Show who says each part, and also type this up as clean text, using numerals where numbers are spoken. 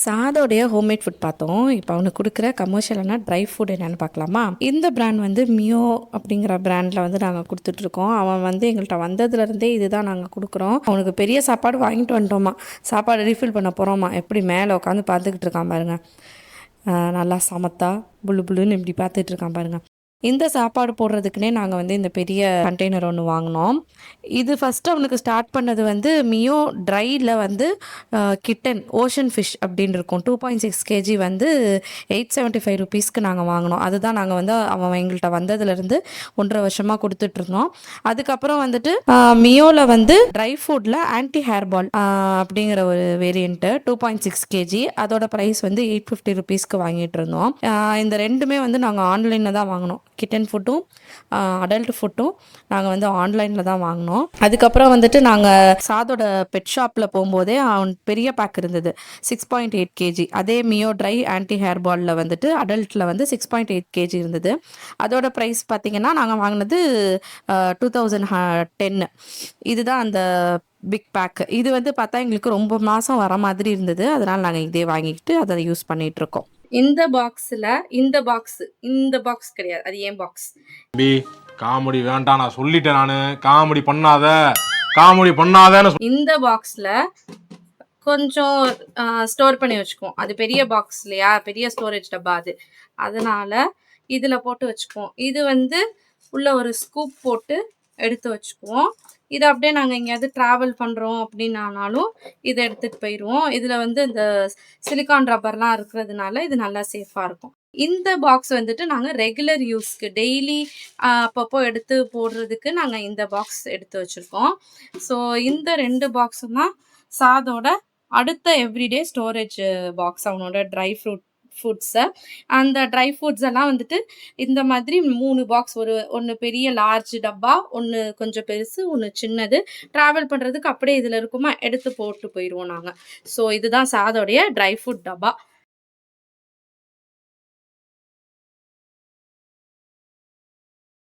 Speaker 1: சாதோடைய homemade food பார்த்தோம். இப்போ அவனுக்கு கொடுக்குற கமர்ஷியலான ட்ரை ஃபுட் என்னென்னு பார்க்கலாமா? இந்த பிராண்ட் வந்து மியோ அப்படிங்கிற பிராண்டில் வந்து நாங்கள் கொடுத்துட்ருக்கோம். அவன் வந்து எங்கள்கிட்ட வந்ததுலேருந்தே இதுதான் நாங்கள் கொடுக்குறோம். அவனுக்கு பெரிய சாப்பாடு வாங்கிட்டு வந்துட்டோமா, சாப்பாடு ரீஃபில் பண்ண போகிறோமா, எப்படி மேலே உட்காந்து பார்த்துக்கிட்டு இருக்கான் பாருங்கள். நல்லா சமத்தா புல்லு புல்லுன்னு இப்படி பார்த்துட்டு இருக்கான் பாருங்கள். இந்த சாப்பாடு போடுறதுக்குனே நாங்கள் வந்து இந்த பெரிய கண்டெய்னர் ஒன்று வாங்கினோம். இது ஃபஸ்ட்டு அவனுக்கு ஸ்டார்ட் பண்ணது வந்து மியோ ட்ரையில் வந்து கிட்டன் ஓஷன் ஃபிஷ் அப்படின்னு இருக்கும். 2.6 kg வந்து 875 ருபீஸ்க்கு நாங்கள் வாங்கினோம். அதுதான் நாங்கள் வந்து அவன் எங்கள்கிட்ட வந்ததுலேருந்து 1.5 வருஷமாக கொடுத்துட்ருந்தோம். அதுக்கப்புறம் வந்துட்டு மியோவில் வந்து ட்ரை ஃபுட்டில் ஆன்டி ஹேர் பால் அப்படிங்கிற ஒரு வேரியண்ட்டு 2.6 kg, அதோட ப்ரைஸ் வந்து 850 ருபீஸ்க்கு வாங்கிட்டு இருந்தோம். இந்த ரெண்டுமே வந்து நாங்கள் ஆன்லைனில் தான் வாங்கினோம். கிட்டன் ஃபுட்டும் அடல்ட் ஃபுட்டும் நாங்கள் வந்து ஆன்லைனில் தான் வாங்கினோம். அதுக்கப்புறம் வந்துட்டு நாங்கள் சாதோட பெட் ஷாப்பில் போகும்போதே அவன் பெரிய பேக் இருந்தது 6.8 kg. அதே மியோ ட்ரை ஆன்டி ஹேர் பாலில் வந்துட்டு அடல்ட்டில் வந்து 6.8 kg இருந்தது. அதோட ப்ரைஸ் பார்த்திங்கன்னா நாங்கள் வாங்கினது 2010. இதுதான் அந்த பிக் பேக். இது வந்து பார்த்தா எங்களுக்கு ரொம்ப மாதம் வர மாதிரி இருந்தது. அதனால் நாங்கள் இதே வாங்கிக்கிட்டு அதை யூஸ் பண்ணிகிட்ருக்கோம். இந்த பாக்ஸ் கிடையாது, அது ஏன் பாக்ஸ்.
Speaker 2: காமெடி வேண்டாம், நான் சொல்லிட்டேன். நானு காமெடி பண்ணாத.
Speaker 1: இந்த பாக்ஸ்ல கொஞ்சம் ஸ்டோர் பண்ணி வச்சுக்குவோம். அது பெரிய பாக்ஸ் இல்லையா, பெரிய ஸ்டோரேஜ் டப்பா அது. அதனால இதுல போட்டு வச்சுக்குவோம். இது வந்து உள்ள ஒரு ஸ்கூப் போட்டு எடுத்து வச்சுக்குவோம். இதை அப்படியே நாங்கள் எங்கேயாவது ட்ராவல் பண்ணுறோம் அப்படின்னாலும் இதை எடுத்துகிட்டு போயிடுவோம். இதில் வந்து இந்த சிலிக்கான் ரப்பர்லாம் இருக்கிறதுனால இது நல்லா சேஃபாக இருக்கும். இந்த பாக்ஸ் வந்துட்டு நாங்கள் ரெகுலர் யூஸ்க்கு டெய்லி அப்பப்போ எடுத்து போடுறதுக்கு நாங்கள் இந்த பாக்ஸ் எடுத்து வச்சுருக்கோம். ஸோ இந்த 2 பாக்ஸும் தான் சாதோட அடுத்த எவ்ரிடே ஸ்டோரேஜ் பாக்ஸ். அவனோட ட்ரை ஃபுட்ஸை, அந்த ட்ரை ஃப்ரூட்ஸ் எல்லாம் வந்துட்டு இந்த மாதிரி 3 பாக்ஸ், ஒன்று பெரிய லார்ஜ் டப்பா, ஒன்று கொஞ்சம் பெருசு, ஒன்று சின்னது. ட்ராவல் பண்ணுறதுக்கு அப்படியே இதில் இருக்குமா எடுத்து போட்டு போயிடுவோம் நாங்கள். ஸோ இதுதான் சாதோடைய ட்ரை ஃப்ரூட் டப்பா.